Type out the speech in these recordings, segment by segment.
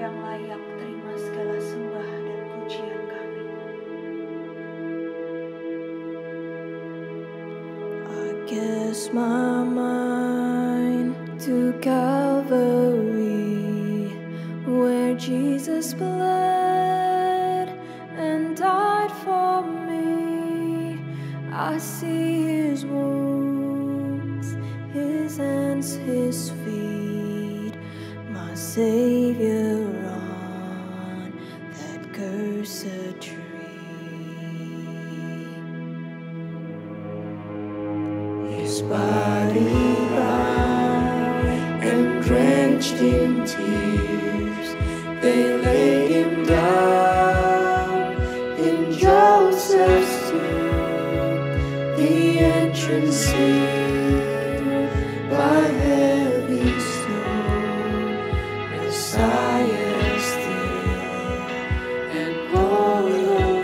yang layak terima segala sembah dan pujian kami. I cast my mind to Calvary, where Jesus bled and died for me. I see his wounds, his hands, his feet, my Savior on that cursed tree. His body bound and drenched in tears, they laid him down in Joseph's tomb, the entrance sealed by heavy stone. Messiah still and all alone.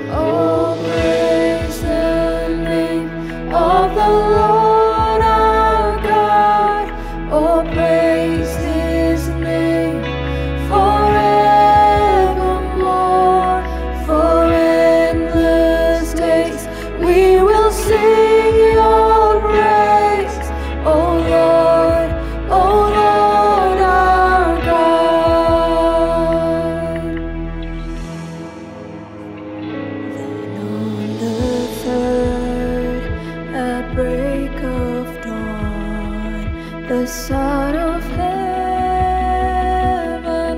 Oh, praise the name of the Lord our God. Oh, praise his name forevermore. For endless days we will sing your praise, O Lord our God. Then on the third, at break of dawn, the Son of Heaven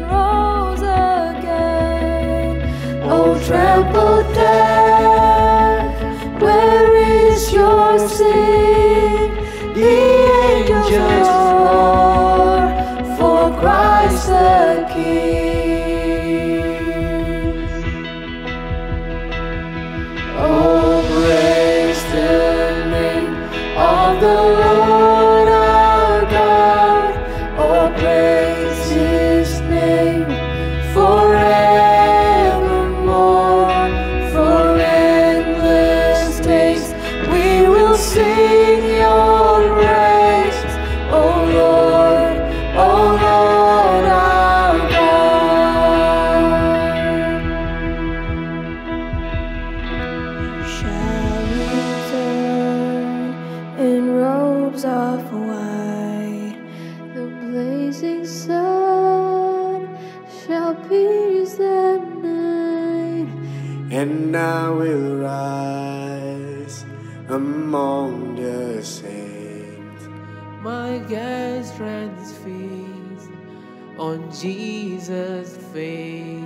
rose again. O trampled death, where is your sting? The angels roar for Christ the King. Oh, praise the name of the Lord our God. Oh, praise his name forevermore. For endless days we will sing your praise, O Lord our God. You shall return in robes of white, the blazing sun shall pierce the night. And I will rise among the saints. My gaze transfixed on Jesus' face.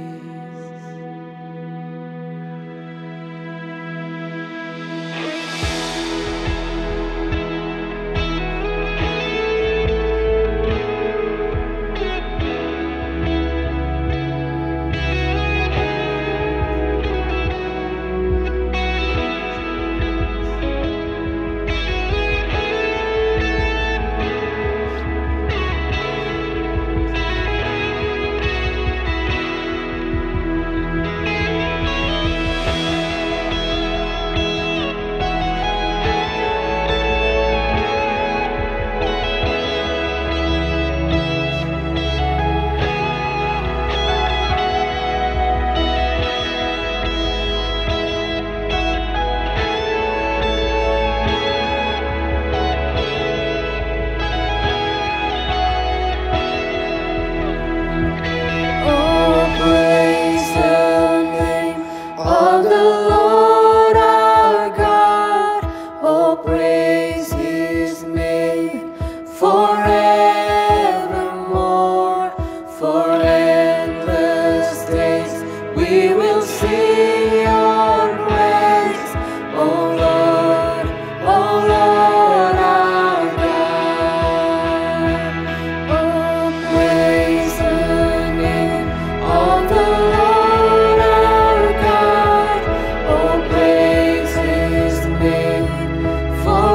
For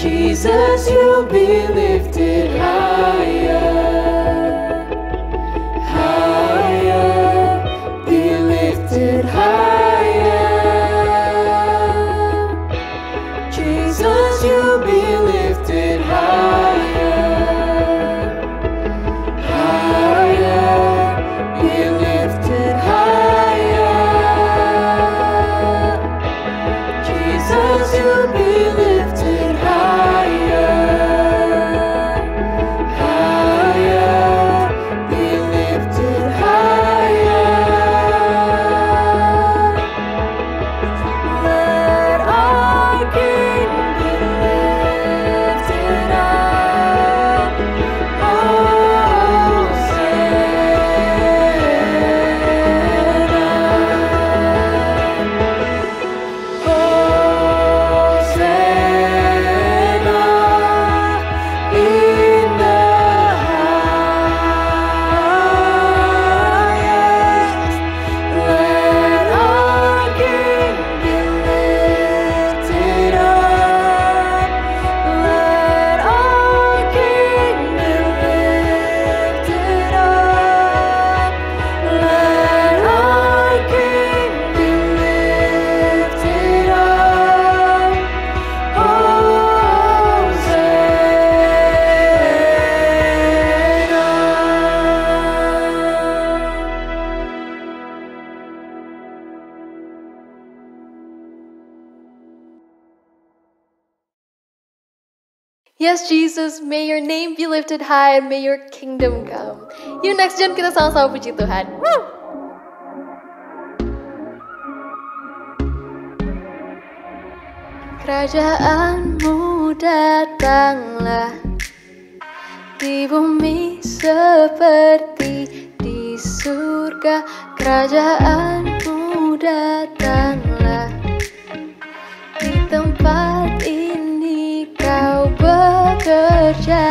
Jesus, you'll be lifted higher, higher, be lifted higher. Jesus, you'll be lifted higher, higher, be lifted higher. Jesus, you'll be lifted higher, higher, be lifted higher. Let our King be lifted up, Yes, Jesus, may your name be lifted high and may your kingdom come. Yuk next gen kita sama-sama puji Tuhan. Woo! Kerajaanmu datanglah di bumi seperti di surga. Kerajaanmu datanglah di tempat ini kau bekerja.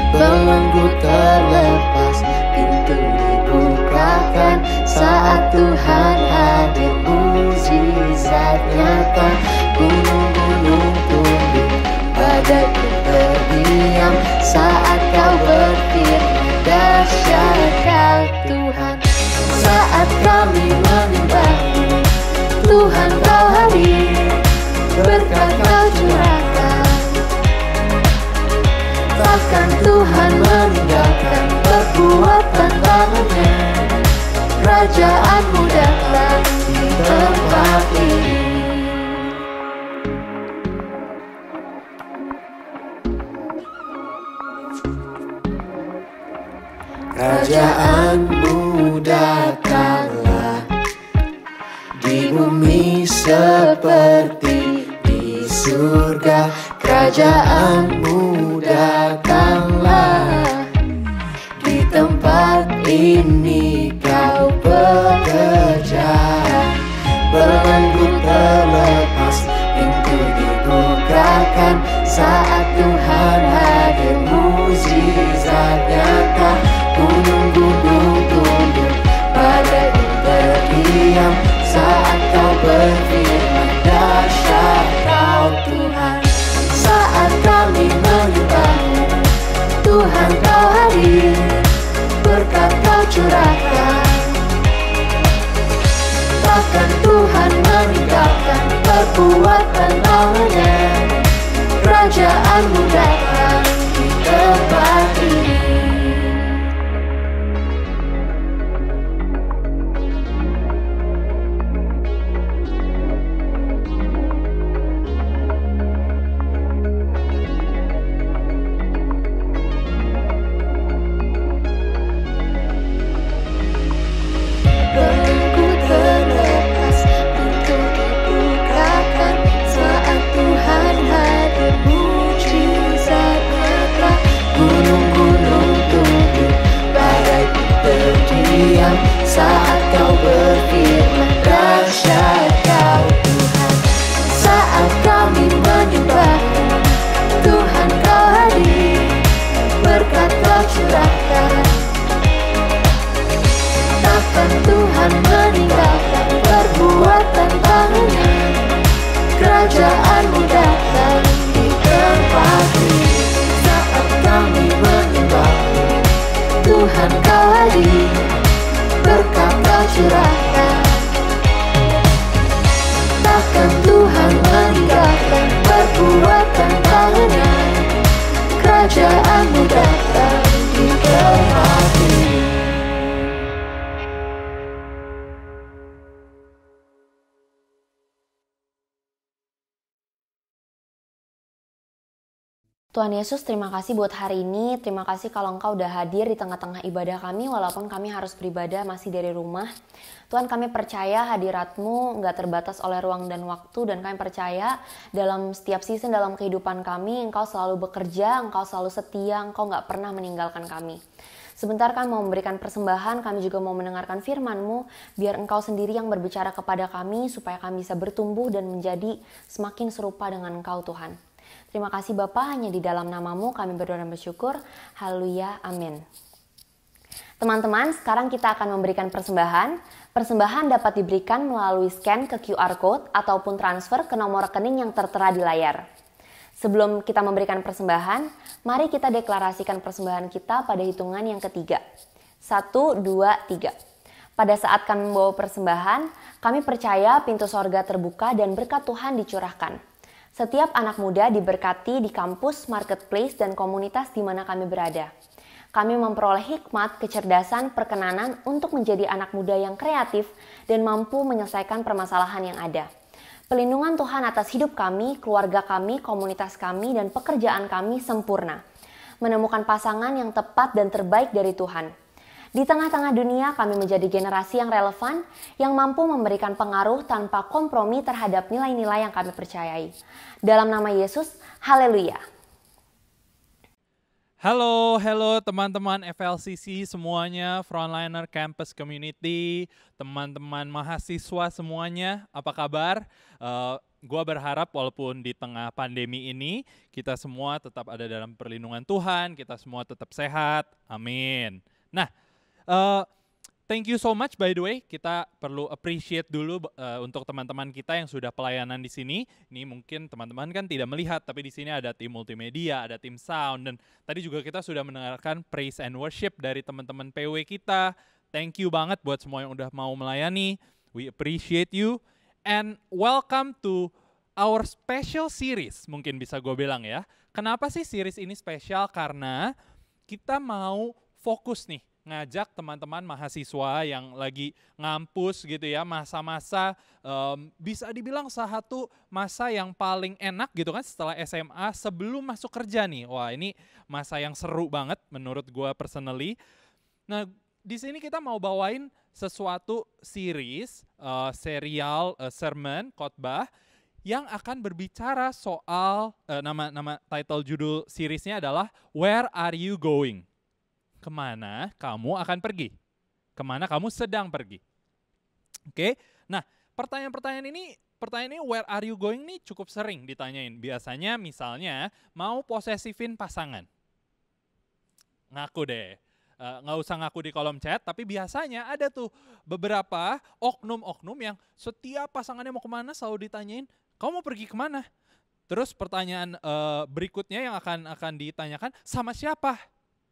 Belenggu terlepas, pintu dibukakan saat Tuhan hadir, mujizat nyata. Gunung-gunung tunduk, badai pun terdiam saat kau berfirman, dahsyat kau Tuhan. Saat kami menyembah-Mu, Kerajaanmu datang di tempat ini. Kerajaanmu datanglah di bumi seperti di surga. Kerajaanmu datanglah di tempat ini kau bekerja. Belenggu terlepas, pintu dibukakan saat Tuhan hadir, mukjizat nyata. Gunung-gunung tunduk, badai terdiam saat kau berfirman. Dahsyat kau Tuhan. Saat kami menyembahmu, Tuhan kau hadir, berkat kau curahkan. Takkan Tuhan meninggalkan perbuatan tangannya. Kerajaanmu datang di tempat ini. Belenggu terlepas, pintu dibukakan saat Tuhan hadir, mukjizat nyata. Gunung-gunung tunduk, badai terdiam saat kau berfirman. Dahsyat kau Tuhan. Saat kami menyembahmu, Tuhan kau hadir, berkat kau curahkan. Takkan Tuhan meninggalkan perbuatan tangannya. Kerajaanmu datang di tempat ini. Saat kami menyembahmu, Tuhan kau hadir, berkat kau curahkan. Takkan Tuhan meninggalkan perbuatan tangannya. Kerajaanmu datang di tempat ini. Tuhan Yesus, terima kasih buat hari ini. Terima kasih kalau Engkau udah hadir di tengah-tengah ibadah kami, walaupun kami harus beribadah masih dari rumah. Tuhan, kami percaya hadirat-Mu nggak terbatas oleh ruang dan waktu, dan kami percaya dalam setiap season dalam kehidupan kami, Engkau selalu bekerja, Engkau selalu setia, Engkau nggak pernah meninggalkan kami. Sebentar kami mau memberikan persembahan, kami juga mau mendengarkan firman-Mu, biar Engkau sendiri yang berbicara kepada kami, supaya kami bisa bertumbuh dan menjadi semakin serupa dengan Engkau, Tuhan. Terima kasih Bapa, hanya di dalam nama-Mu kami berdoa dan bersyukur. Haleluya, amin. Teman-teman, sekarang kita akan memberikan persembahan. Persembahan dapat diberikan melalui scan ke QR Code ataupun transfer ke nomor rekening yang tertera di layar. Sebelum kita memberikan persembahan, mari kita deklarasikan persembahan kita pada hitungan yang ketiga. 1, 2, 3. Pada saat kami membawa persembahan, kami percaya pintu sorga terbuka dan berkat Tuhan dicurahkan. Setiap anak muda diberkati di kampus, marketplace, dan komunitas di mana kami berada. Kami memperoleh hikmat, kecerdasan, perkenanan untuk menjadi anak muda yang kreatif dan mampu menyelesaikan permasalahan yang ada. Pelindungan Tuhan atas hidup kami, keluarga kami, komunitas kami, dan pekerjaan kami sempurna. Menemukan pasangan yang tepat dan terbaik dari Tuhan. Di tengah-tengah dunia kami menjadi generasi yang relevan, yang mampu memberikan pengaruh tanpa kompromi terhadap nilai-nilai yang kami percayai. Dalam nama Yesus, haleluya. Halo teman-teman FLCC semuanya, Frontliner Campus Community, teman-teman mahasiswa semuanya, apa kabar? Gua berharap walaupun di tengah pandemi ini, kita semua tetap ada dalam perlindungan Tuhan, kita semua tetap sehat, amin. Nah, thank you so much by the way, kita perlu appreciate dulu untuk teman-teman kita yang sudah pelayanan di sini. Ini mungkin teman-teman kan tidak melihat, tapi di sini ada tim multimedia, ada tim sound, dan tadi juga kita sudah mendengarkan praise and worship dari teman-teman PW kita. Thank you banget buat semua yang udah mau melayani. We appreciate you and welcome to our special series, mungkin bisa gue bilang ya. Kenapa sih series ini spesial? Karena kita mau fokus nih ngajak teman-teman mahasiswa yang lagi ngampus gitu ya, masa-masa bisa dibilang salah satu masa yang paling enak gitu kan setelah SMA sebelum masuk kerja nih. Wah, ini masa yang seru banget menurut gue personally. Nah, di sini kita mau bawain sesuatu series, serial, sermon, khotbah yang akan berbicara soal nama title judul seriesnya adalah Where Are You Going? Kemana kamu akan pergi? Kemana kamu sedang pergi? Oke, nah pertanyaan ini where are you going nih cukup sering ditanyain. Biasanya misalnya mau posesifin pasangan. Ngaku deh, nggak usah ngaku di kolom chat, tapi biasanya ada tuh beberapa oknum-oknum yang setiap pasangannya mau kemana selalu ditanyain, kamu mau pergi kemana? Terus pertanyaan berikutnya yang akan ditanyakan, sama siapa?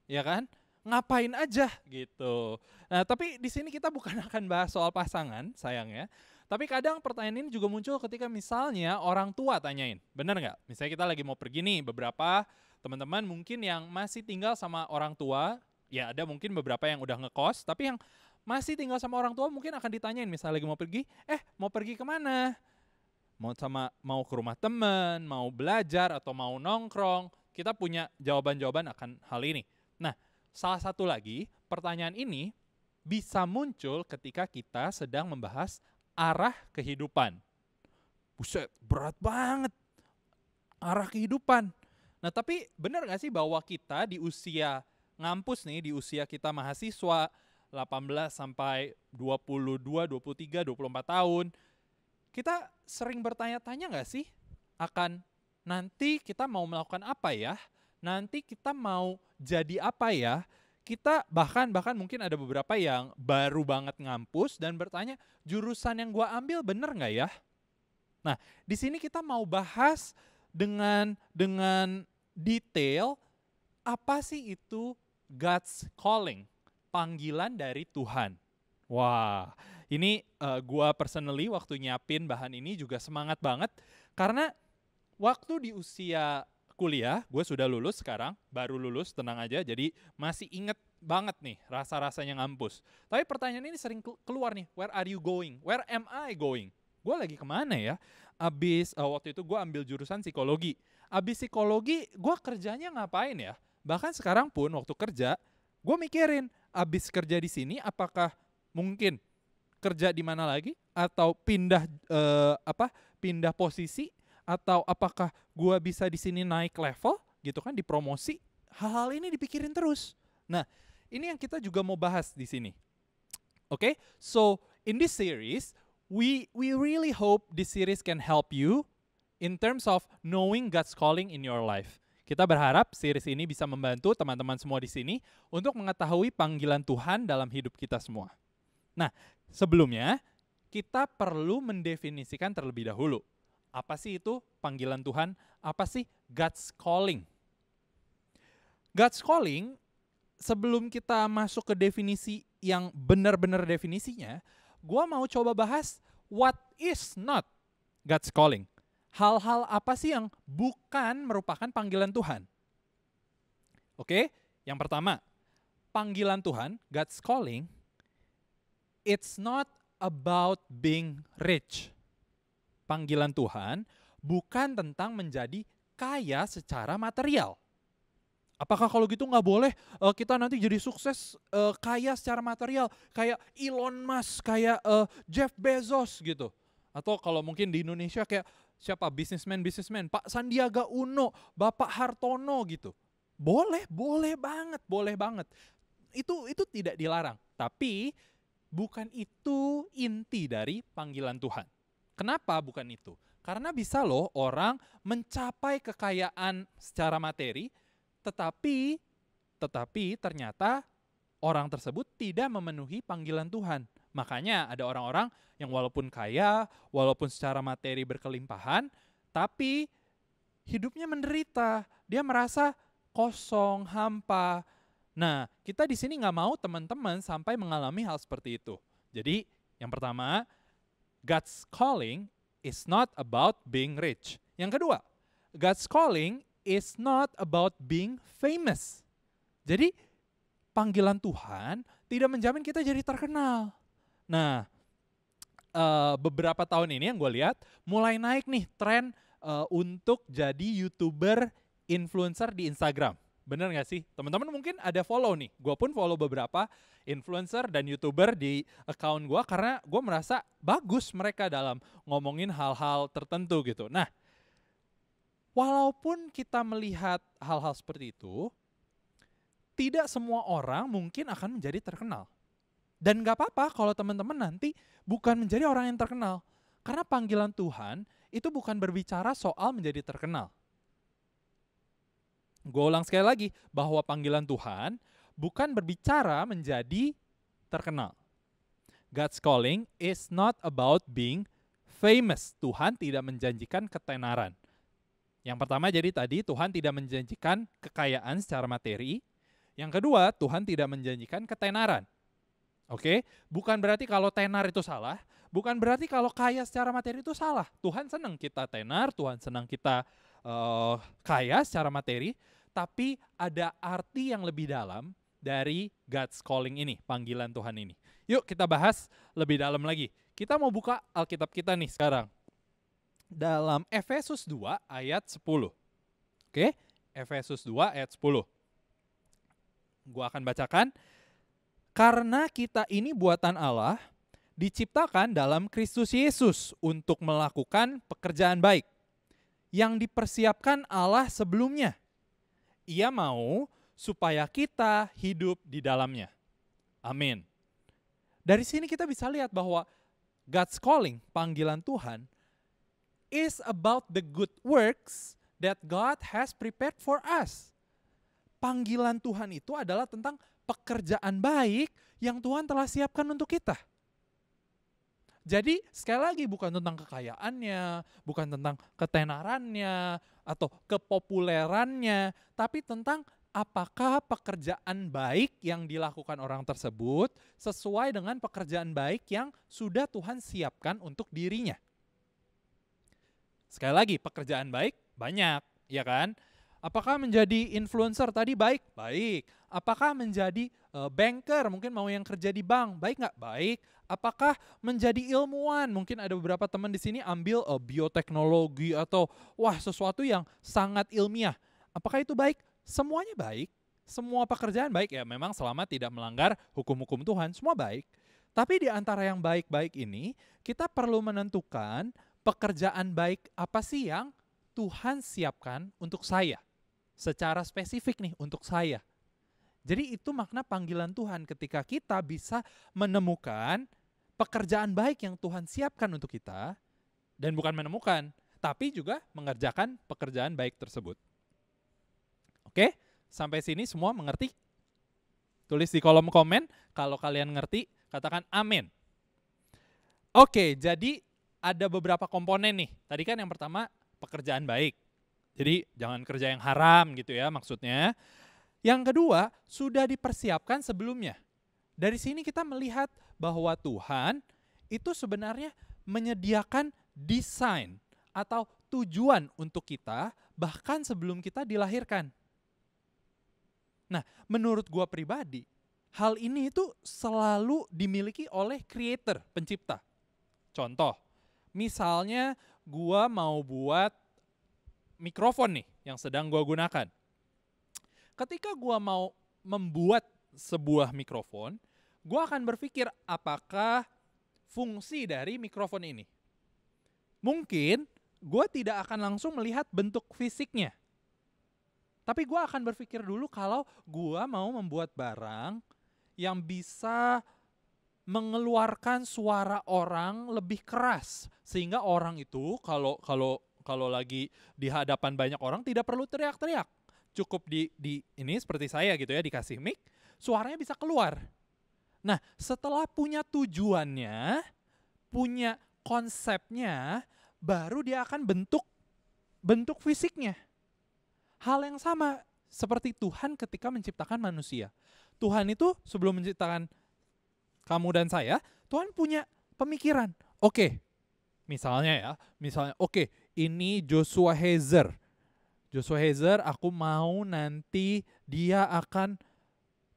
Ya kan? Ngapain aja gitu. Nah, tapi di sini kita bukan akan bahas soal pasangan, sayangnya. Tapi kadang pertanyaan ini juga muncul ketika misalnya orang tua tanyain, bener nggak? Misalnya kita lagi mau pergi nih, beberapa teman-teman mungkin yang masih tinggal sama orang tua, ya ada mungkin beberapa yang udah ngekos, tapi yang masih tinggal sama orang tua mungkin akan ditanyain, misalnya lagi mau pergi, mau pergi kemana? Mau ke rumah teman, mau belajar atau mau nongkrong, kita punya jawaban-jawaban akan hal ini. Nah, salah satu lagi, pertanyaan ini bisa muncul ketika kita sedang membahas arah kehidupan. Buset, berat banget. Arah kehidupan. Nah, tapi benar gak sih bahwa kita di usia ngampus nih, di usia kita mahasiswa, 18 sampai 22, 23, 24 tahun, kita sering bertanya-tanya gak sih akan nanti kita mau melakukan apa ya? Nanti kita mau jadi apa ya? Kita bahkan mungkin ada beberapa yang baru banget ngampus dan bertanya, jurusan yang gua ambil bener nggak ya? Nah, di sini kita mau bahas dengan detail apa sih itu God's calling, panggilan dari Tuhan. Wah, ini gua personally waktu nyiapin bahan ini juga semangat banget karena waktu di usia kuliah, gue sudah lulus sekarang, baru lulus, tenang aja, jadi masih inget banget nih rasa-rasanya ngampus. Tapi pertanyaan ini sering keluar nih, where are you going? Where am I going? Gue lagi kemana ya? Abis waktu itu gue ambil jurusan psikologi. Abis psikologi, gue kerjanya ngapain ya? Bahkan sekarang pun waktu kerja, gue mikirin, abis kerja di sini apakah mungkin kerja di mana lagi? Atau pindah posisi? Atau apakah gue bisa di sini naik level gitu kan, dipromosi? Hal-hal ini dipikirin terus. Nah, ini yang kita juga mau bahas di sini. Okay? So, in this series, we really hope this series can help you in terms of knowing God's calling in your life. Kita berharap series ini bisa membantu teman-teman semua di sini untuk mengetahui panggilan Tuhan dalam hidup kita semua. Nah, sebelumnya kita perlu mendefinisikan terlebih dahulu. Apa sih itu panggilan Tuhan? Apa sih God's calling? God's calling, sebelum kita masuk ke definisi yang benar-benar definisinya, gue mau coba bahas what is not God's calling. Hal-hal apa sih yang bukan merupakan panggilan Tuhan? Oke, yang pertama, panggilan Tuhan, God's calling, it's not about being rich. Panggilan Tuhan bukan tentang menjadi kaya secara material. Apakah kalau gitu nggak boleh kita nanti jadi sukses kaya secara material kayak Elon Musk, kayak Jeff Bezos gitu? Atau kalau mungkin di Indonesia kayak siapa bisnismen Pak Sandiaga Uno, Bapak Hartono gitu? Boleh banget. Itu tidak dilarang. Tapi bukan itu inti dari panggilan Tuhan. Kenapa bukan itu? Karena bisa loh orang mencapai kekayaan secara materi, tetapi ternyata orang tersebut tidak memenuhi panggilan Tuhan. Makanya ada orang-orang yang walaupun kaya, walaupun secara materi berkelimpahan, tapi hidupnya menderita. Dia merasa kosong, hampa. Nah, kita di sini nggak mau teman-teman sampai mengalami hal seperti itu. Jadi, yang pertama, God's calling is not about being rich. Yang kedua, God's calling is not about being famous. Jadi panggilan Tuhan tidak menjamin kita jadi terkenal. Nah, beberapa tahun ini yang gue lihat mulai naik nih tren untuk jadi YouTuber influencer di Instagram. Bener gak sih? Teman-teman mungkin ada follow nih. Gue pun follow beberapa influencer dan YouTuber di account gue karena gue merasa bagus mereka dalam ngomongin hal-hal tertentu gitu. Nah, walaupun kita melihat hal-hal seperti itu, tidak semua orang mungkin akan menjadi terkenal. Dan gak apa-apa kalau teman-teman nanti bukan menjadi orang yang terkenal. Karena panggilan Tuhan itu bukan berbicara soal menjadi terkenal. Gue ulang sekali lagi, bahwa panggilan Tuhan bukan berbicara menjadi terkenal. God's calling is not about being famous. Tuhan tidak menjanjikan ketenaran. Yang pertama jadi tadi, Tuhan tidak menjanjikan kekayaan secara materi. Yang kedua, Tuhan tidak menjanjikan ketenaran. Oke, bukan berarti kalau tenar itu salah, bukan berarti kalau kaya secara materi itu salah. Tuhan senang kita tenar, Tuhan senang kita kaya secara materi, tapi ada arti yang lebih dalam dari God's calling ini, panggilan Tuhan ini. Yuk kita bahas lebih dalam lagi. Kita mau buka Alkitab kita nih sekarang. Dalam Efesus 2 ayat 10. Oke, Efesus 2 ayat 10. Gua akan bacakan. Karena kita ini buatan Allah, diciptakan dalam Kristus Yesus untuk melakukan pekerjaan baik yang dipersiapkan Allah sebelumnya. Ia mau supaya kita hidup di dalamnya. Amin. Dari sini kita bisa lihat bahwa God's calling, panggilan Tuhan, is about the good works that God has prepared for us. Panggilan Tuhan itu adalah tentang pekerjaan baik yang Tuhan telah siapkan untuk kita. Jadi sekali lagi bukan tentang kekayaannya, bukan tentang ketenarannya, atau kepopulerannya, tapi tentang apakah pekerjaan baik yang dilakukan orang tersebut sesuai dengan pekerjaan baik yang sudah Tuhan siapkan untuk dirinya. Sekali lagi, pekerjaan baik banyak, ya kan? Apakah menjadi influencer tadi baik? Baik. Apakah menjadi banker, mungkin mau yang kerja di bank, baik nggak? Baik. Apakah menjadi ilmuwan? Mungkin ada beberapa teman di sini ambil bioteknologi atau sesuatu yang sangat ilmiah. Apakah itu baik? Semuanya baik. Semua pekerjaan baik ya, memang selama tidak melanggar hukum-hukum Tuhan, semua baik. Tapi di antara yang baik-baik ini, kita perlu menentukan pekerjaan baik apa sih yang Tuhan siapkan untuk saya. Secara spesifik nih untuk saya. Jadi itu makna panggilan Tuhan ketika kita bisa menemukan pekerjaan baik yang Tuhan siapkan untuk kita. Dan bukan menemukan, tapi juga mengerjakan pekerjaan baik tersebut. Oke, sampai sini semua mengerti? Tulis di kolom komen, kalau kalian ngerti, katakan amin. Oke, jadi ada beberapa komponen nih. Tadi kan yang pertama pekerjaan baik. Jadi jangan kerja yang haram gitu ya maksudnya. Yang kedua, sudah dipersiapkan sebelumnya. Dari sini kita melihat bahwa Tuhan itu sebenarnya menyediakan desain atau tujuan untuk kita bahkan sebelum kita dilahirkan. Nah, menurut gua pribadi, hal ini itu selalu dimiliki oleh creator, pencipta. Contoh, misalnya gua mau buat mikrofon nih yang sedang gua gunakan. Ketika gua mau membuat sebuah mikrofon, gua akan berpikir apakah fungsi dari mikrofon ini. Mungkin gua tidak akan langsung melihat bentuk fisiknya. Tapi gua akan berpikir dulu kalau gua mau membuat barang yang bisa mengeluarkan suara orang lebih keras sehingga orang itu kalau lagi di hadapan banyak orang tidak perlu teriak-teriak. Cukup di ini seperti saya gitu ya, dikasih mic, suaranya bisa keluar. Nah, setelah punya tujuannya, punya konsepnya, baru dia akan bentuk fisiknya. Hal yang sama seperti Tuhan ketika menciptakan manusia. Tuhan itu sebelum menciptakan kamu dan saya, Tuhan punya pemikiran. Oke, misalnya ini Joshua Hazer. Joshua Hazer, aku mau nanti dia akan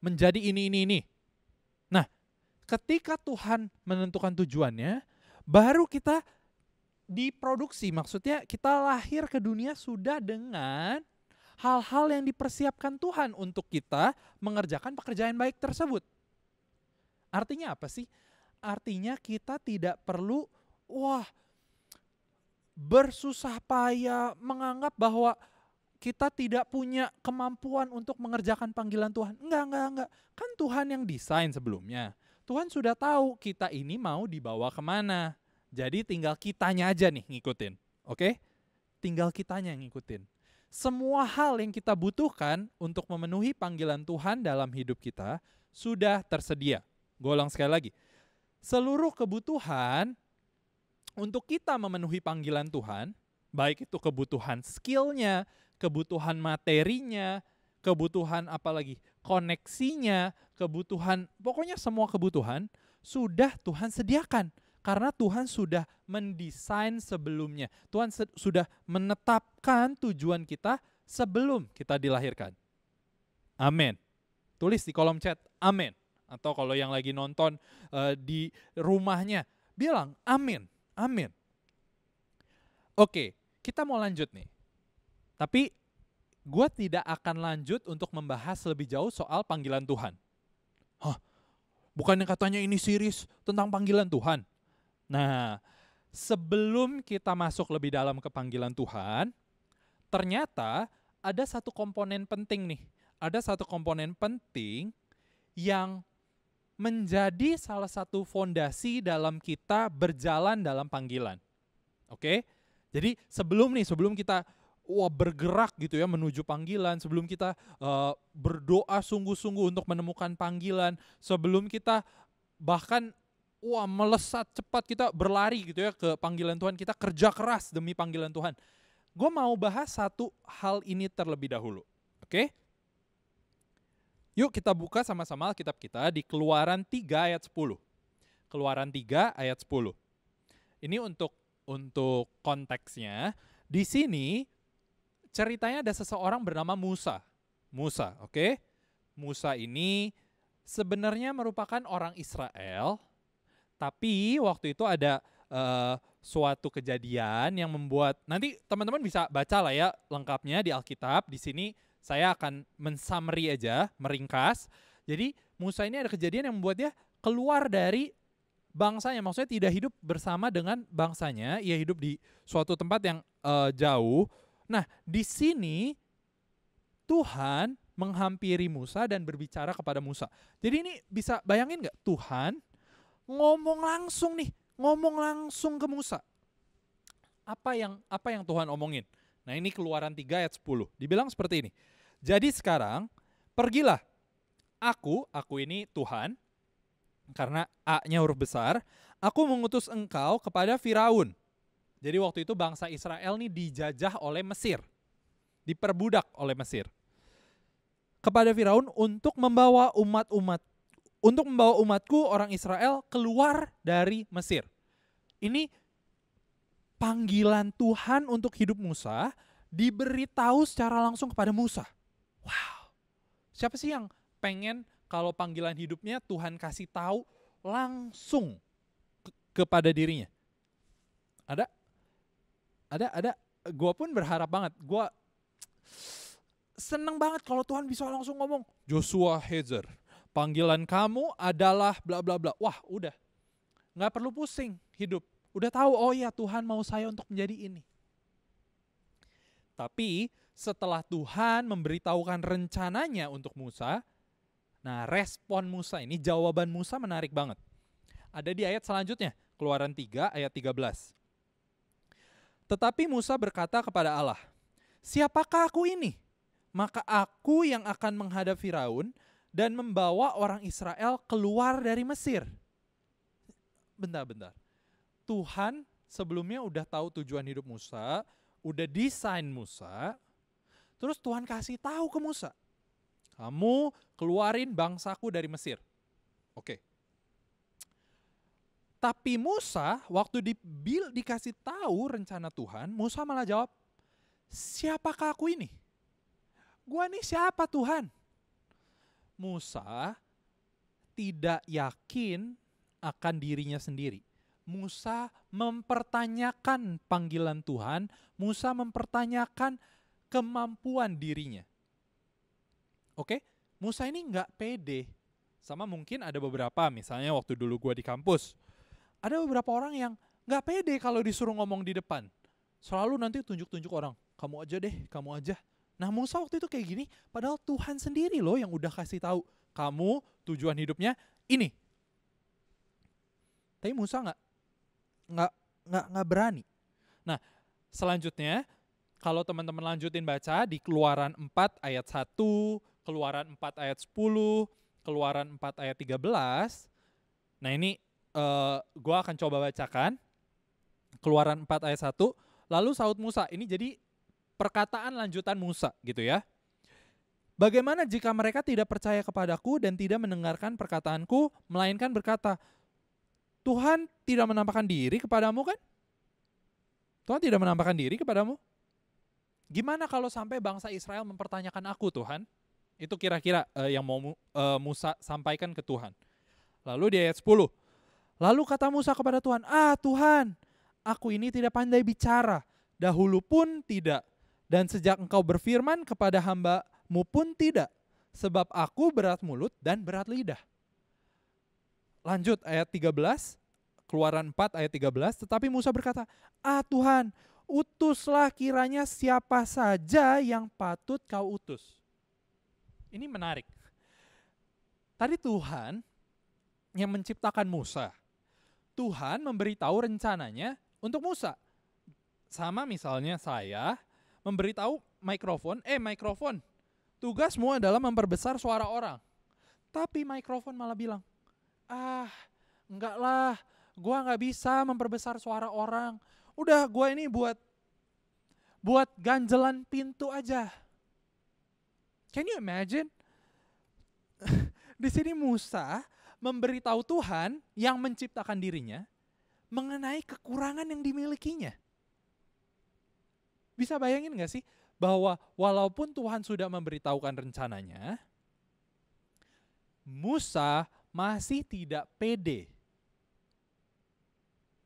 menjadi ini. Nah, ketika Tuhan menentukan tujuannya, baru kita diproduksi. Maksudnya kita lahir ke dunia sudah dengan hal-hal yang dipersiapkan Tuhan untuk kita mengerjakan pekerjaan baik tersebut. Artinya apa sih? Artinya kita tidak perlu bersusah payah menganggap bahwa kita tidak punya kemampuan untuk mengerjakan panggilan Tuhan. Enggak. Kan Tuhan yang desain sebelumnya. Tuhan sudah tahu kita ini mau dibawa kemana. Jadi tinggal kitanya aja nih ngikutin. Oke? Tinggal kitanya yang ngikutin. Semua hal yang kita butuhkan untuk memenuhi panggilan Tuhan dalam hidup kita sudah tersedia. Gue ulang sekali lagi. Seluruh kebutuhan untuk kita memenuhi panggilan Tuhan, baik itu kebutuhan skillnya, kebutuhan materinya, kebutuhan apalagi koneksinya, kebutuhan, pokoknya semua kebutuhan sudah Tuhan sediakan. Karena Tuhan sudah mendesain sebelumnya. Tuhan sudah menetapkan tujuan kita sebelum kita dilahirkan. Amin. Tulis di kolom chat, amin. Atau kalau yang lagi nonton di rumahnya, bilang amin. Amin. Oke, kita mau lanjut nih. Tapi gue tidak akan lanjut untuk membahas lebih jauh soal panggilan Tuhan. Bukannya katanya ini series tentang panggilan Tuhan. Nah, sebelum kita masuk lebih dalam ke panggilan Tuhan, ternyata ada satu komponen penting nih. Ada satu komponen penting yang menjadi salah satu fondasi dalam kita berjalan dalam panggilan. Oke? Jadi sebelum kita bergerak gitu ya menuju panggilan, sebelum kita berdoa sungguh-sungguh untuk menemukan panggilan, sebelum kita bahkan melesat cepat kita berlari gitu ya ke panggilan Tuhan, kita kerja keras demi panggilan Tuhan. Gue mau bahas satu hal ini terlebih dahulu. Oke? Yuk kita buka sama-sama Alkitab kita di Keluaran 3 ayat 10. Keluaran 3 ayat 10. Ini untuk konteksnya, di sini ceritanya ada seseorang bernama Musa. Musa, oke? Musa ini sebenarnya merupakan orang Israel. Tapi waktu itu ada suatu kejadian yang membuat, nanti teman-teman bisa baca lah ya lengkapnya di Alkitab. Di sini saya akan men-summary aja, meringkas. Jadi Musa ini ada kejadian yang membuat dia keluar dari bangsanya. Maksudnya tidak hidup bersama dengan bangsanya, ia hidup di suatu tempat yang jauh. Nah di sini Tuhan menghampiri Musa dan berbicara kepada Musa. Jadi ini bisa bayangin gak Tuhan ngomong langsung ke Musa. Apa yang Tuhan omongin? Nah ini Keluaran 3 ayat 10. Dibilang seperti ini. Jadi sekarang pergilah. Aku ini Tuhan. Karena A-nya huruf besar. Aku mengutus engkau kepada Firaun. Jadi waktu itu bangsa Israel ini dijajah oleh Mesir. Diperbudak oleh Mesir. Kepada Firaun untuk membawa umatku orang Israel keluar dari Mesir. Ini panggilan Tuhan untuk hidup Musa diberitahu secara langsung kepada Musa. Wow. Siapa sih yang pengen kalau panggilan hidupnya Tuhan kasih tahu langsung kepada dirinya? Ada? Gue pun berharap banget. Gue seneng banget kalau Tuhan bisa langsung ngomong, Joshua Hezer, panggilan kamu adalah bla bla bla. Wah udah, gak perlu pusing hidup. Udah tahu, oh ya Tuhan mau saya untuk menjadi ini. Tapi setelah Tuhan memberitahukan rencananya untuk Musa, nah respon Musa ini, jawaban Musa menarik banget. Ada di ayat selanjutnya, Keluaran 3 ayat 13. Tetapi Musa berkata kepada Allah, siapakah aku ini? Maka aku yang akan menghadap Firaun dan membawa orang Israel keluar dari Mesir. Bentar. Tuhan sebelumnya udah tahu tujuan hidup Musa, udah desain Musa, terus Tuhan kasih tahu ke Musa, kamu keluarin bangsaku dari Mesir. Oke. Tapi Musa waktu dikasih tahu rencana Tuhan, Musa malah jawab, siapakah aku ini? Gua nih siapa Tuhan? Musa tidak yakin akan dirinya sendiri. Musa mempertanyakan panggilan Tuhan, Musa mempertanyakan kemampuan dirinya. Oke, Musa ini nggak pede. Sama mungkin ada beberapa, misalnya waktu dulu gue di kampus, ada beberapa orang yang nggak pede kalau disuruh ngomong di depan. Selalu nanti tunjuk-tunjuk orang, kamu aja deh, kamu aja. Nah Musa waktu itu kayak gini, padahal Tuhan sendiri loh yang udah kasih tahu, kamu tujuan hidupnya ini. Tapi Musa nggak berani. Nah selanjutnya, kalau teman-teman lanjutin baca di Keluaran 4 ayat 1, Keluaran 4 ayat 10, Keluaran 4 ayat 13. Nah ini gue akan coba bacakan. Keluaran 4 ayat 1. Lalu saud Musa, ini jadi perkataan lanjutan Musa gitu ya. Bagaimana jika mereka tidak percaya kepadaku dan tidak mendengarkan perkataanku, melainkan berkata, Tuhan tidak menampakkan diri kepadamu kan? Tuhan tidak menampakkan diri kepadamu? Gimana kalau sampai bangsa Israel mempertanyakan aku Tuhan? Itu kira-kira yang mau Musa sampaikan ke Tuhan. Lalu di ayat 10. Lalu kata Musa kepada Tuhan, Tuhan, aku ini tidak pandai bicara, dahulu pun tidak. Dan sejak engkau berfirman kepada hamba-Mu pun tidak. Sebab aku berat mulut dan berat lidah. Lanjut ayat 13, Keluaran 4 ayat 13. Tetapi Musa berkata, Tuhan, utuslah kiranya siapa saja yang patut kau utus. Ini menarik. Tadi Tuhan yang menciptakan Musa. Tuhan memberitahu rencananya untuk Musa. Sama misalnya saya memberitahu mikrofon, tugasmu adalah memperbesar suara orang. Tapi mikrofon malah bilang, enggak lah, gua nggak bisa memperbesar suara orang. Udah gua ini buat ganjelan pintu aja. Can you imagine? Di sini Musa memberitahu Tuhan yang menciptakan dirinya mengenai kekurangan yang dimilikinya. Bisa bayangin gak sih bahwa walaupun Tuhan sudah memberitahukan rencananya, Musa masih tidak pede.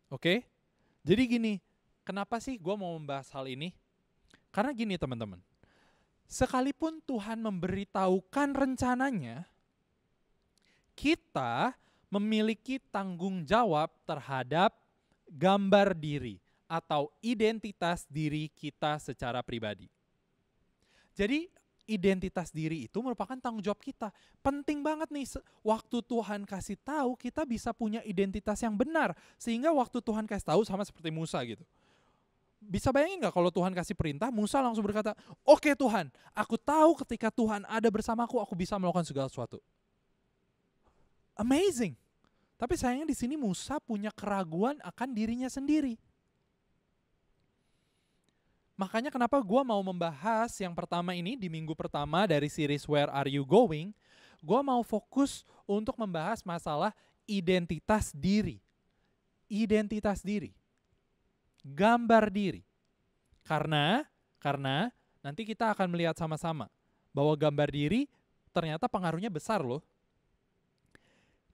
Oke? Jadi gini, kenapa sih gue mau membahas hal ini? Karena gini teman-teman. Sekalipun Tuhan memberitahukan rencananya, kita memiliki tanggung jawab terhadap gambar diri atau identitas diri kita secara pribadi. Jadi identitas diri itu merupakan tanggung jawab kita. Penting banget nih, waktu Tuhan kasih tahu kita bisa punya identitas yang benar. Sehingga waktu Tuhan kasih tahu sama seperti Musa gitu. Bisa bayangin gak kalau Tuhan kasih perintah, Musa langsung berkata, oke Tuhan, aku tahu ketika Tuhan ada bersamaku, aku bisa melakukan segala sesuatu. Amazing. Tapi sayangnya di sini Musa punya keraguan akan dirinya sendiri. Makanya kenapa gue mau membahas yang pertama ini di minggu pertama dari series Where Are You Going, gue mau fokus untuk membahas masalah identitas diri. Identitas diri. Gambar diri. Karena nanti kita akan melihat sama-sama bahwa gambar diri ternyata pengaruhnya besar loh.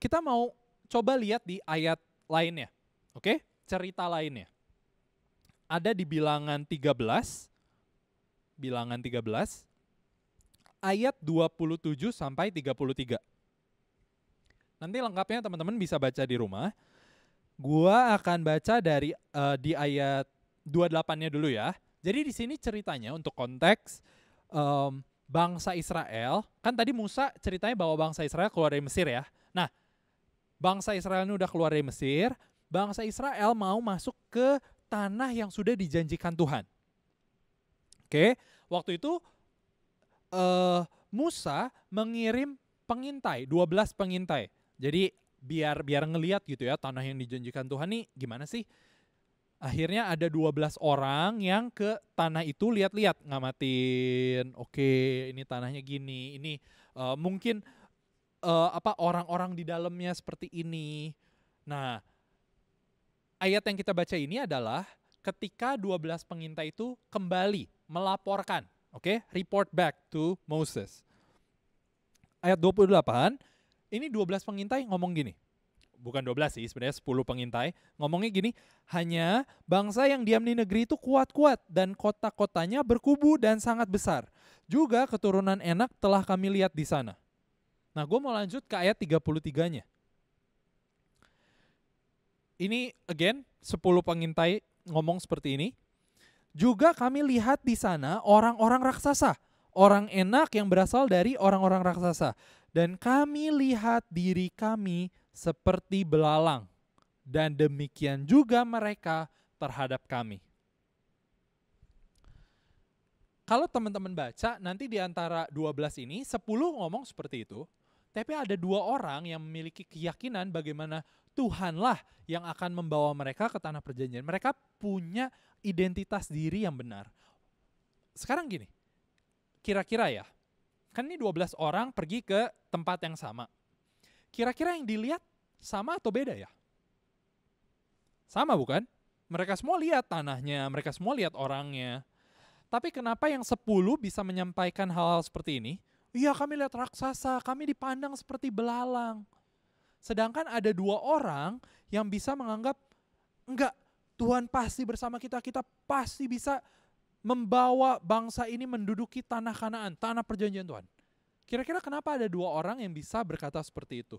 Kita mau coba lihat di ayat lainnya. Oke? Cerita lainnya. Ada di Bilangan 13. Bilangan 13 ayat 27 sampai 33. Nanti lengkapnya teman-teman bisa baca di rumah. Gua akan baca dari di ayat 28-nya dulu ya. Jadi di sini ceritanya untuk konteks bangsa Israel, kan tadi Musa ceritanya bahwa bangsa Israel keluar dari Mesir ya. Nah, bangsa Israel ini udah keluar dari Mesir, bangsa Israel mau masuk ke tanah yang sudah dijanjikan Tuhan. Oke, waktu itu Musa mengirim pengintai, 12 pengintai. Jadi biar ngelihat gitu ya tanah yang dijanjikan Tuhan nih gimana sih. Akhirnya ada 12 orang yang ke tanah itu lihat-lihat, ngamatin. Oke, ini tanahnya gini, ini mungkin orang-orang di dalamnya seperti ini. Nah, ayat yang kita baca ini adalah ketika 12 pengintai itu kembali melaporkan, report back to Moses. ayat 28, ini 12 pengintai ngomong gini. Bukan 12 sih, sebenarnya 10 pengintai. Ngomongnya gini, hanya bangsa yang diam di negeri itu kuat-kuat dan kota-kotanya berkubu dan sangat besar. Juga keturunan Enak telah kami lihat di sana. Nah, gue mau lanjut ke ayat 33-nya. Ini again 10 pengintai ngomong seperti ini. Juga kami lihat di sana orang-orang raksasa. Orang Enak yang berasal dari orang-orang raksasa. Dan kami lihat diri kami seperti belalang. Dan demikian juga mereka terhadap kami. Kalau teman-teman baca, nanti di antara 12 ini, 10 ngomong seperti itu. Tapi ada 2 orang yang memiliki keyakinan bagaimana Tuhanlah yang akan membawa mereka ke tanah perjanjian. Mereka punya identitas diri yang benar. Sekarang gini, kira-kira ya, kan ini 12 orang pergi ke tempat yang sama. Kira-kira yang dilihat sama atau beda ya? Sama bukan? Mereka semua lihat tanahnya, mereka semua lihat orangnya. Tapi kenapa yang 10 bisa menyampaikan hal-hal seperti ini? Iya, kami lihat raksasa, kami dipandang seperti belalang. Sedangkan ada 2 orang yang bisa menganggap, enggak, Tuhan pasti bersama kita, kita pasti bisa membawa bangsa ini menduduki tanah Kanaan, tanah perjanjian Tuhan. Kira-kira kenapa ada 2 orang yang bisa berkata seperti itu?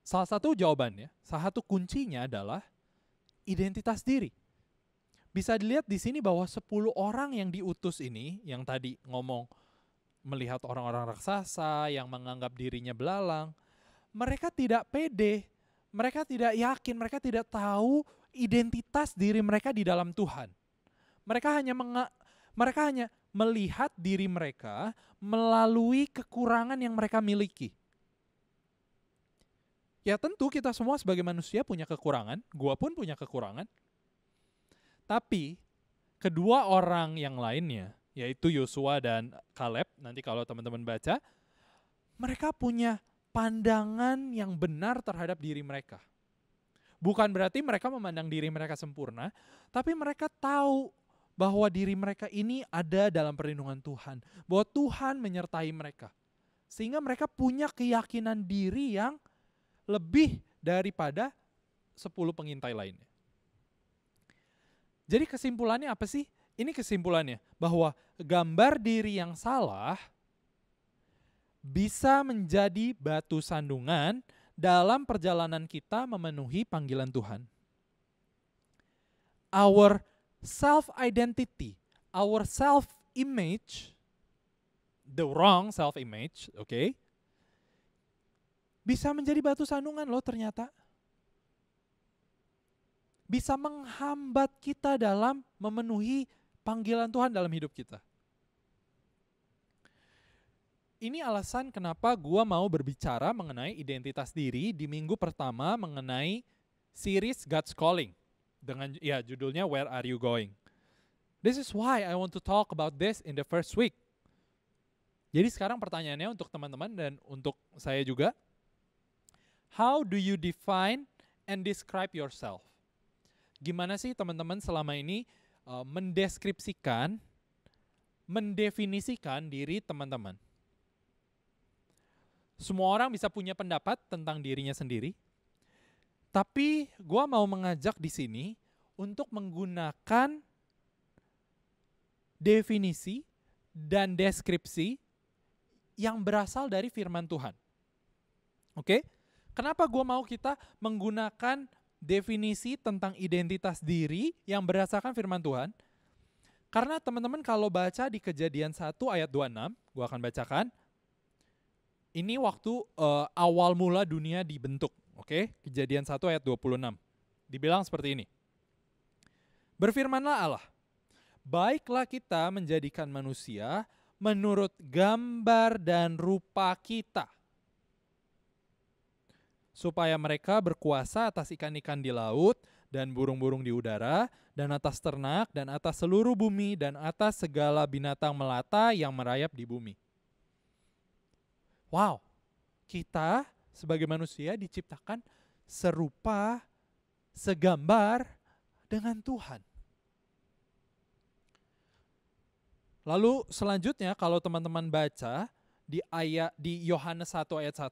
Salah satu jawabannya, salah satu kuncinya adalah identitas diri. Bisa dilihat di sini bahwa 10 orang yang diutus ini, yang tadi ngomong melihat orang-orang raksasa, yang menganggap dirinya belalang, mereka tidak pede, mereka tidak yakin, mereka tidak tahu identitas diri mereka di dalam Tuhan. Mereka hanya melihat diri mereka melalui kekurangan yang mereka miliki. Ya tentu kita semua sebagai manusia punya kekurangan, gua pun punya kekurangan. Tapi kedua orang yang lainnya, yaitu Yosua dan Kaleb, nanti kalau teman-teman baca, mereka punya pandangan yang benar terhadap diri mereka. Bukan berarti mereka memandang diri mereka sempurna, tapi mereka tahu bahwa diri mereka ini ada dalam perlindungan Tuhan. Bahwa Tuhan menyertai mereka. Sehingga mereka punya keyakinan diri yang lebih daripada 10 pengintai lainnya. Jadi kesimpulannya apa sih? Ini kesimpulannya, bahwa gambar diri yang salah bisa menjadi batu sandungan dalam perjalanan kita memenuhi panggilan Tuhan. Our self-identity, our self-image, the wrong self-image, okay, bisa menjadi batu sandungan loh ternyata. Bisa menghambat kita dalam memenuhi panggilan Tuhan dalam hidup kita. Ini alasan kenapa gua mau berbicara mengenai identitas diri di minggu pertama mengenai series God's Calling. Dengan judulnya Where Are You Going? This is why I want to talk about this in the first week. Jadi sekarang pertanyaannya untuk teman-teman dan untuk saya juga. How do you define and describe yourself? Gimana sih teman-teman selama ini mendeskripsikan, mendefinisikan diri teman-teman? Semua orang bisa punya pendapat tentang dirinya sendiri. Tapi gue mau mengajak di sini untuk menggunakan definisi dan deskripsi yang berasal dari firman Tuhan. Oke? Kenapa gue mau kita menggunakan definisi tentang identitas diri yang berdasarkan firman Tuhan? Karena teman-teman kalau baca di Kejadian 1 ayat 26, gue akan bacakan. Ini waktu awal mula dunia dibentuk. Oke, Kejadian 1 ayat 26. Dibilang seperti ini. Berfirmanlah Allah, baiklah kita menjadikan manusia menurut gambar dan rupa kita, supaya mereka berkuasa atas ikan-ikan di laut dan burung-burung di udara, dan atas ternak, dan atas seluruh bumi, dan atas segala binatang melata yang merayap di bumi. Wow, kita sebagai manusia diciptakan serupa, segambar dengan Tuhan. Lalu selanjutnya kalau teman-teman baca di Yohanes 1 ayat 1.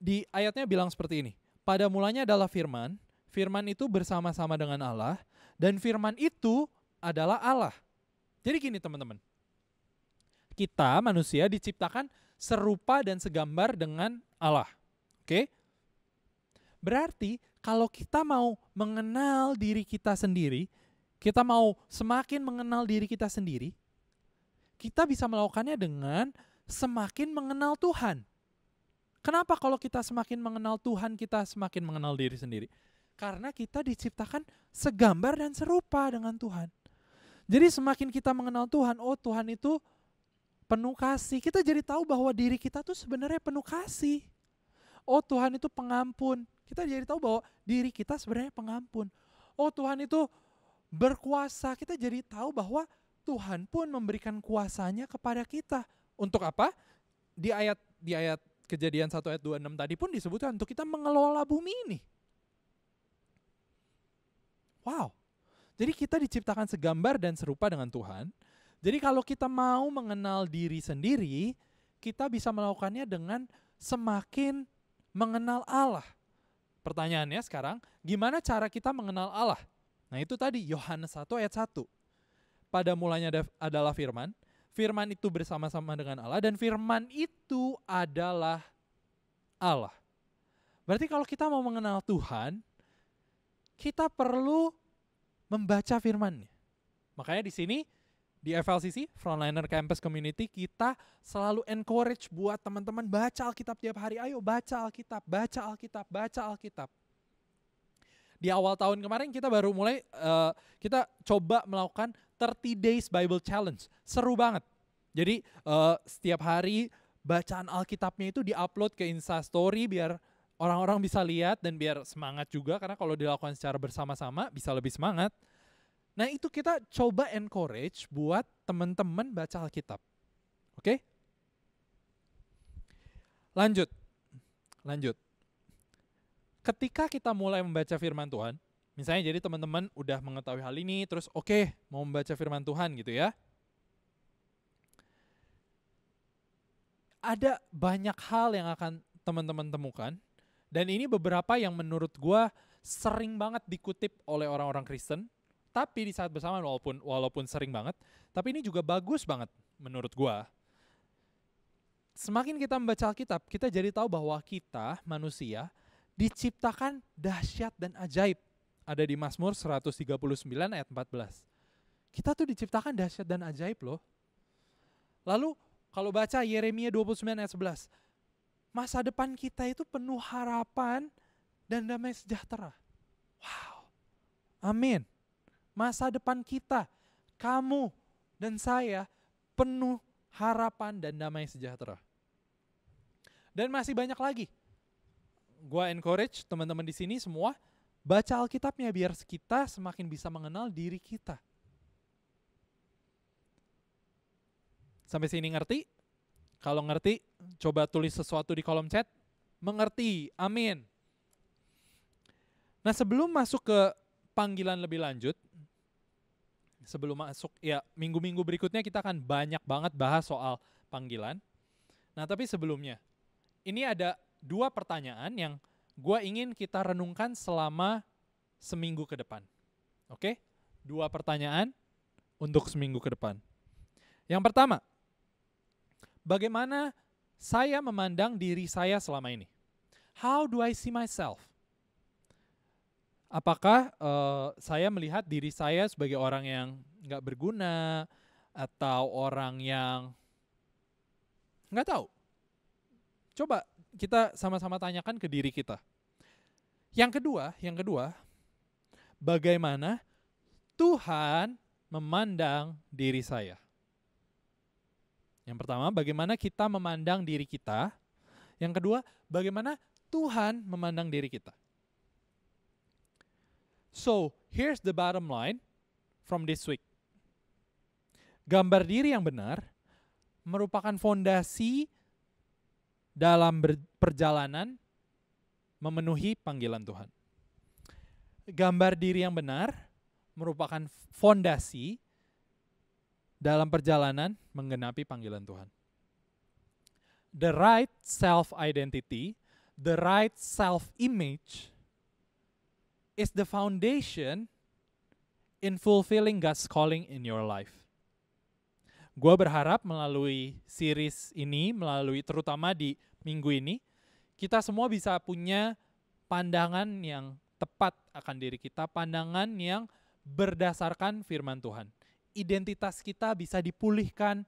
Di ayatnya bilang seperti ini. Pada mulanya adalah firman, firman itu bersama-sama dengan Allah, dan firman itu adalah Allah. Jadi gini teman-teman, kita manusia diciptakan serupa dan segambar dengan Allah. Oke? Berarti kalau kita mau mengenal diri kita sendiri, kita mau semakin mengenal diri kita sendiri, kita bisa melakukannya dengan semakin mengenal Tuhan. Kenapa kalau kita semakin mengenal Tuhan, kita semakin mengenal diri sendiri? Karena kita diciptakan segambar dan serupa dengan Tuhan. Jadi semakin kita mengenal Tuhan, oh Tuhan itu penuh kasih. Kita jadi tahu bahwa diri kita tuh sebenarnya penuh kasih. Oh Tuhan itu pengampun. Kita jadi tahu bahwa diri kita sebenarnya pengampun. Oh Tuhan itu berkuasa. Kita jadi tahu bahwa Tuhan pun memberikan kuasanya kepada kita. Untuk apa? Di ayat Kejadian 1 ayat 26 tadi pun disebutkan untuk kita mengelola bumi ini. Wow. Jadi kita diciptakan segambar dan serupa dengan Tuhan. Jadi kalau kita mau mengenal diri sendiri, kita bisa melakukannya dengan semakin mengenal Allah. Pertanyaannya sekarang, gimana cara kita mengenal Allah? Nah itu tadi Yohanes 1 ayat 1. Pada mulanya adalah firman. Firman itu bersama-sama dengan Allah dan firman itu adalah Allah. Berarti kalau kita mau mengenal Tuhan, kita perlu membaca firman-Nya. Makanya di sini di FLCC, Frontliner Campus Community, kita selalu encourage buat teman-teman baca Alkitab tiap hari. Ayo baca Alkitab, baca Alkitab, baca Alkitab. Di awal tahun kemarin kita baru mulai, kita coba melakukan 30 Days Bible Challenge. Seru banget. Jadi setiap hari bacaan Alkitabnya itu diupload ke Instastory biar orang-orang bisa lihat dan biar semangat juga. Karena kalau dilakukan secara bersama-sama bisa lebih semangat. Nah itu kita coba encourage buat teman-teman baca Alkitab. Oke? Lanjut. Ketika kita mulai membaca firman Tuhan, misalnya jadi teman-teman udah mengetahui hal ini, terus oke, mau membaca firman Tuhan gitu ya. Ada banyak hal yang akan teman-teman temukan, dan ini beberapa yang menurut gue sering banget dikutip oleh orang-orang Kristen, tapi di saat bersamaan walaupun sering banget, tapi ini juga bagus banget menurut gue. Semakin kita membaca Alkitab, kita jadi tahu bahwa kita manusia diciptakan dahsyat dan ajaib. Ada di Mazmur 139 ayat 14. Kita tuh diciptakan dahsyat dan ajaib loh. Lalu kalau baca Yeremia 29 ayat 11. Masa depan kita itu penuh harapan dan damai sejahtera. Wow. Amin. Masa depan kita, kamu dan saya penuh harapan dan damai sejahtera. Dan masih banyak lagi. Gua encourage teman-teman di sini semua baca Alkitabnya biar kita semakin bisa mengenal diri kita. Sampai sini ngerti? Kalau ngerti, coba tulis sesuatu di kolom chat. Mengerti, amin. Nah sebelum masuk ke panggilan lebih lanjut, minggu-minggu berikutnya kita akan banyak banget bahas soal panggilan. Nah tapi sebelumnya, ini ada 2 pertanyaan yang gue ingin kita renungkan selama seminggu ke depan. Oke? 2 pertanyaan untuk seminggu ke depan. Yang pertama, bagaimana saya memandang diri saya selama ini? How do I see myself? Apakah saya melihat diri saya sebagai orang yang gak berguna atau orang yang gak tahu? Coba kita sama-sama tanyakan ke diri kita. Yang kedua, bagaimana Tuhan memandang diri saya? Yang pertama, bagaimana kita memandang diri kita? Yang kedua, bagaimana Tuhan memandang diri kita? So, here's the bottom line from this week. Gambar diri yang benar merupakan fondasi dalam perjalanan memenuhi panggilan Tuhan. Gambar diri yang benar merupakan fondasi dalam perjalanan menggenapi panggilan Tuhan. The right self-identity, the right self-image is the foundation in fulfilling God's calling in your life. Gue berharap melalui series ini, terutama di minggu ini, kita semua bisa punya pandangan yang tepat akan diri kita, pandangan yang berdasarkan firman Tuhan. Identitas kita bisa dipulihkan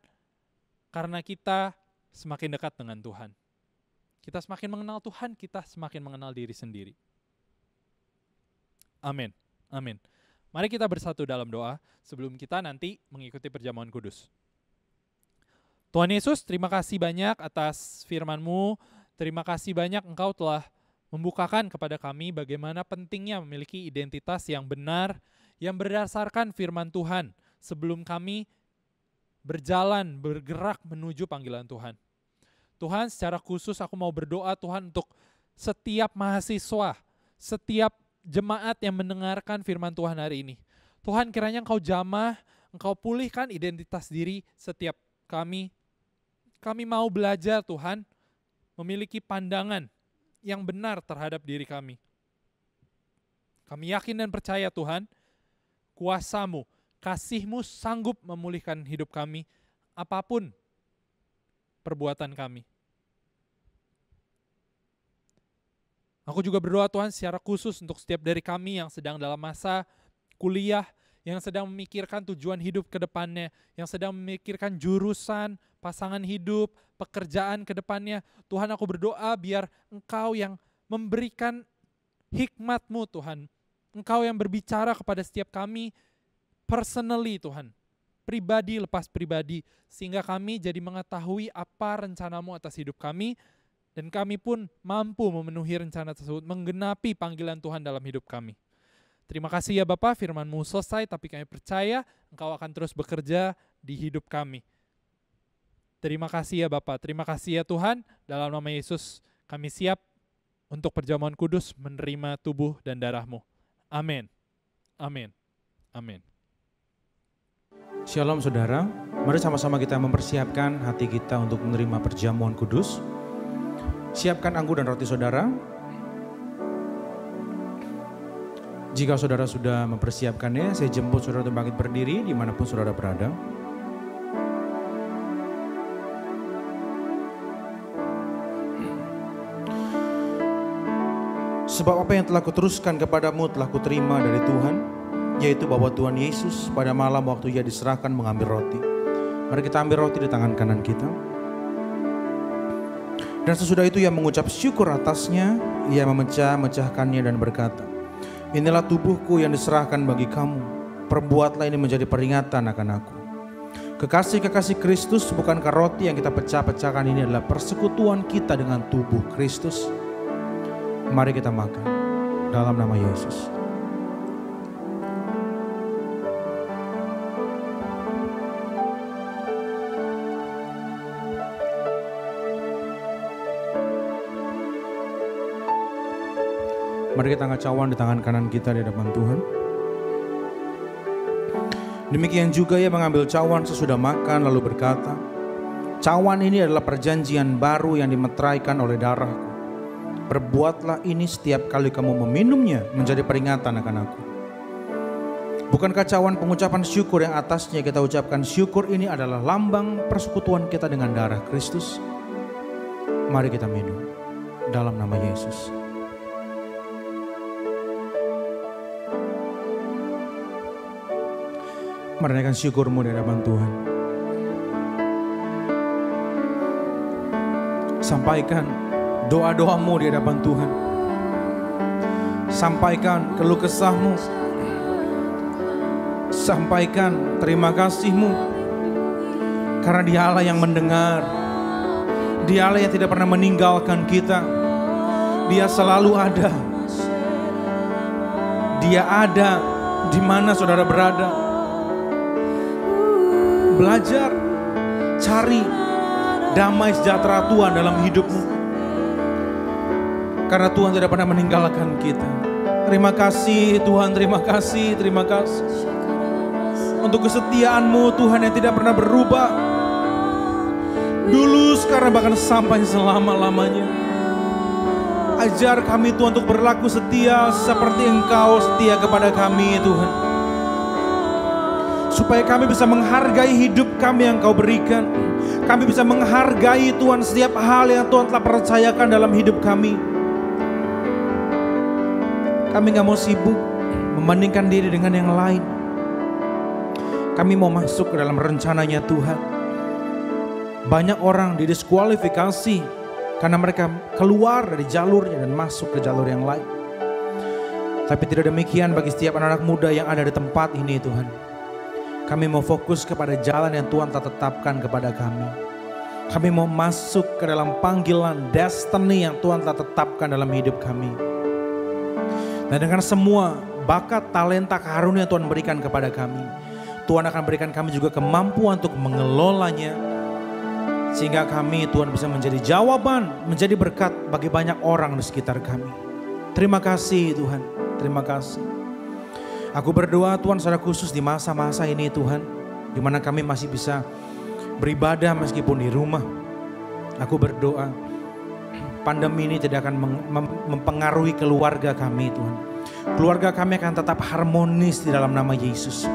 karena kita semakin dekat dengan Tuhan. Kita semakin mengenal Tuhan, kita semakin mengenal diri sendiri. Amin. Amin. Mari kita bersatu dalam doa sebelum kita nanti mengikuti perjamuan kudus. Tuhan Yesus, terima kasih banyak atas firman-Mu. Terima kasih banyak Engkau telah membukakan kepada kami bagaimana pentingnya memiliki identitas yang benar, yang berdasarkan firman Tuhan sebelum kami berjalan, bergerak menuju panggilan Tuhan. Tuhan, secara khusus aku mau berdoa Tuhan untuk setiap mahasiswa, setiap jemaat yang mendengarkan firman Tuhan hari ini. Tuhan, kiranya Engkau jamah, Engkau pulihkan identitas diri setiap kami. Kami mau belajar Tuhan, memiliki pandangan yang benar terhadap diri kami. Kami yakin dan percaya Tuhan, kuasa-Mu, kasih-Mu sanggup memulihkan hidup kami, apapun perbuatan kami. Aku juga berdoa Tuhan secara khusus untuk setiap dari kami yang sedang dalam masa kuliah, yang sedang memikirkan tujuan hidup ke depannya, yang sedang memikirkan jurusan, pasangan hidup, pekerjaan ke depannya. Tuhan, aku berdoa biar Engkau yang memberikan hikmat-Mu Tuhan. Engkau yang berbicara kepada setiap kami personally Tuhan. Pribadi lepas pribadi. Sehingga kami jadi mengetahui apa rencana-Mu atas hidup kami. Dan kami pun mampu memenuhi rencana tersebut, menggenapi panggilan Tuhan dalam hidup kami. Terima kasih ya Bapa, firman-Mu selesai, tapi kami percaya Engkau akan terus bekerja di hidup kami. Terima kasih ya Bapa, terima kasih ya Tuhan, dalam nama Yesus kami siap untuk perjamuan kudus menerima tubuh dan darah-Mu. Amin. Amin. Amin. Shalom saudara, mari sama-sama kita mempersiapkan hati kita untuk menerima perjamuan kudus. Siapkan anggur dan roti saudara. Jika saudara sudah mempersiapkannya, saya jemput saudara untuk bangkit berdiri dimanapun saudara berada. Sebab apa yang telah kuteruskan kepadamu telah kuterima dari Tuhan, yaitu bahwa Tuhan Yesus pada malam waktu Ia diserahkan mengambil roti. Mari kita ambil roti di tangan kanan kita. Dan sesudah itu Ia mengucap syukur atasnya, Ia memecah-mecahkannya dan berkata, inilah tubuhku yang diserahkan bagi kamu, perbuatlah ini menjadi peringatan akan aku. Kekasih-kekasih Kristus, bukankah roti yang kita pecah-pecahkan ini adalah persekutuan kita dengan tubuh Kristus? Mari kita makan dalam nama Yesus. Mari kita angkat cawan di tangan kanan kita di hadapan Tuhan. Demikian juga Ia mengambil cawan sesudah makan lalu berkata, cawan ini adalah perjanjian baru yang dimeteraikan oleh darahku. Perbuatlah ini setiap kali kamu meminumnya menjadi peringatan akan aku. Bukankah cawan pengucapan syukur yang atasnya kita ucapkan syukur ini adalah lambang persekutuan kita dengan darah Kristus? Mari kita minum dalam nama Yesus. Menaikkan syukurmu di hadapan Tuhan. Sampaikan doa-doamu di hadapan Tuhan. Sampaikan keluh kesahmu. Sampaikan terima kasihmu. Karena Dia Allah yang mendengar. Dia Allah yang tidak pernah meninggalkan kita. Dia selalu ada. Dia ada di mana saudara berada. Belajar, cari damai sejahtera Tuhan dalam hidupmu. Karena Tuhan tidak pernah meninggalkan kita. Terima kasih Tuhan, terima kasih, terima kasih. untuk kesetiaan-Mu Tuhan yang tidak pernah berubah. Dulu, sekarang, bahkan sampai selama-lamanya. Ajar kami Tuhan untuk berlaku setia seperti Engkau setia kepada kami Tuhan. Supaya kami bisa menghargai hidup kami yang Kau berikan. Kami bisa menghargai Tuhan setiap hal yang Tuhan telah percayakan dalam hidup kami. Kami gak mau sibuk membandingkan diri dengan yang lain. Kami mau masuk ke dalam rencananya Tuhan. Banyak orang didiskualifikasi karena mereka keluar dari jalurnya dan masuk ke jalur yang lain. Tapi tidak demikian bagi setiap anak-anak muda yang ada di tempat ini Tuhan. Kami mau fokus kepada jalan yang Tuhan telah tetapkan kepada kami. Kami mau masuk ke dalam panggilan destiny yang Tuhan telah tetapkan dalam hidup kami. Dan dengan semua bakat, talenta, karunia Tuhan berikan kepada kami, Tuhan akan berikan kami juga kemampuan untuk mengelolanya. Sehingga kami Tuhan bisa menjadi jawaban, menjadi berkat bagi banyak orang di sekitar kami. Terima kasih Tuhan, terima kasih. Aku berdoa Tuhan secara khusus di masa-masa ini Tuhan, di mana kami masih bisa beribadah meskipun di rumah. Aku berdoa pandemi ini tidak akan mempengaruhi keluarga kami Tuhan. Keluarga kami akan tetap harmonis di dalam nama Yesus.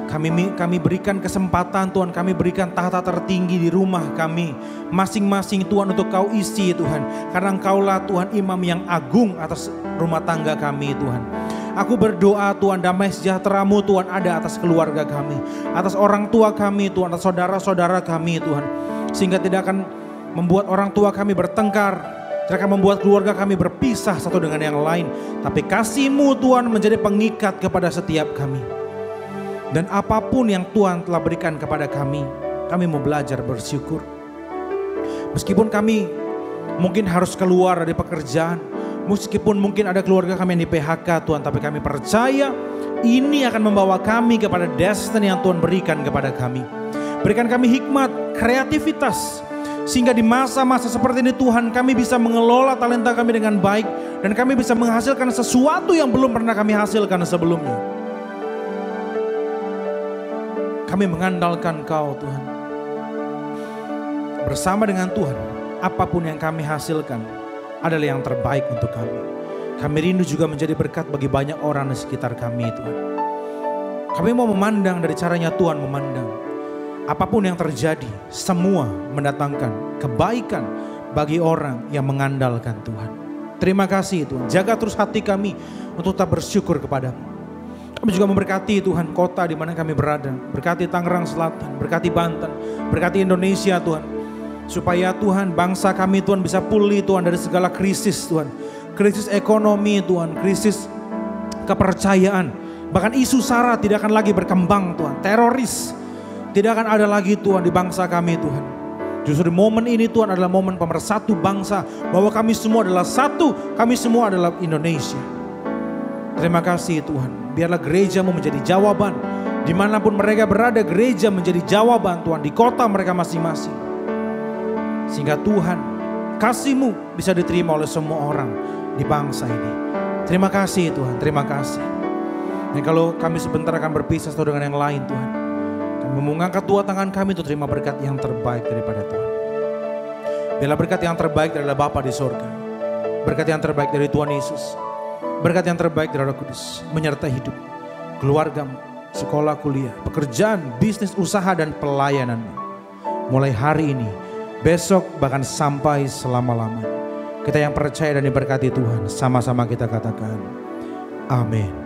Kami berikan kesempatan Tuhan, kami berikan tahta tertinggi di rumah kami. Masing-masing Tuhan untuk Kau isi Tuhan. Karena Engkaulah Tuhan imam yang agung atas rumah tangga kami Tuhan. Aku berdoa Tuhan damai sejahtera-Mu Tuhan ada atas keluarga kami. Atas orang tua kami Tuhan, atas saudara-saudara kami Tuhan. Sehingga tidak akan membuat orang tua kami bertengkar. Tidak akan membuat keluarga kami berpisah satu dengan yang lain. Tapi kasih-Mu Tuhan menjadi pengikat kepada setiap kami. Dan apapun yang Tuhan telah berikan kepada kami mau belajar bersyukur. Meskipun kami mungkin harus keluar dari pekerjaan, meskipun mungkin ada keluarga kami yang di PHK Tuhan, tapi kami percaya ini akan membawa kami kepada destiny yang Tuhan berikan kepada kami. Berikan kami hikmat, kreativitas, sehingga di masa-masa seperti ini Tuhan kami bisa mengelola talenta kami dengan baik. Dan kami bisa menghasilkan sesuatu yang belum pernah kami hasilkan sebelumnya. Kami mengandalkan Kau Tuhan. Bersama dengan Tuhan, apapun yang kami hasilkan adalah yang terbaik untuk kami. Kami rindu juga menjadi berkat bagi banyak orang di sekitar kami Tuhan. Kami mau memandang dari caranya Tuhan memandang. Apapun yang terjadi, semua mendatangkan kebaikan bagi orang yang mengandalkan Tuhan. Terima kasih Tuhan, jaga terus hati kami untuk tetap bersyukur kepada-Mu. Kami juga memberkati Tuhan kota di mana kami berada. Berkati Tangerang Selatan, berkati Banten, berkati Indonesia Tuhan. Supaya Tuhan bangsa kami Tuhan bisa pulih Tuhan dari segala krisis Tuhan. Krisis ekonomi Tuhan, krisis kepercayaan. Bahkan isu sara tidak akan lagi berkembang Tuhan. Teroris tidak akan ada lagi Tuhan di bangsa kami Tuhan. Justru di momen ini Tuhan adalah momen pemersatu bangsa. Bahwa kami semua adalah satu, kami semua adalah Indonesia. Terima kasih Tuhan. Biarlah gereja-Mu menjadi jawaban. Dimanapun mereka berada, gereja menjadi jawaban Tuhan. Di kota mereka masing-masing. Sehingga Tuhan, kasih-Mu bisa diterima oleh semua orang di bangsa ini. Terima kasih Tuhan, terima kasih. Dan kalau kami sebentar akan berpisah satu dengan yang lain Tuhan. Kami mengangkat dua tangan kami untuk terima berkat yang terbaik daripada Tuhan. Biarlah berkat yang terbaik adalah Bapa di sorga. Berkat yang terbaik dari Tuhan Yesus. Berkat yang terbaik dari Roh Kudus menyertai hidup, keluargamu, sekolah, kuliah, pekerjaan, bisnis, usaha, dan pelayananmu. Mulai hari ini, besok, bahkan sampai selama-lamanya. Kita yang percaya dan diberkati Tuhan, sama-sama kita katakan, amin.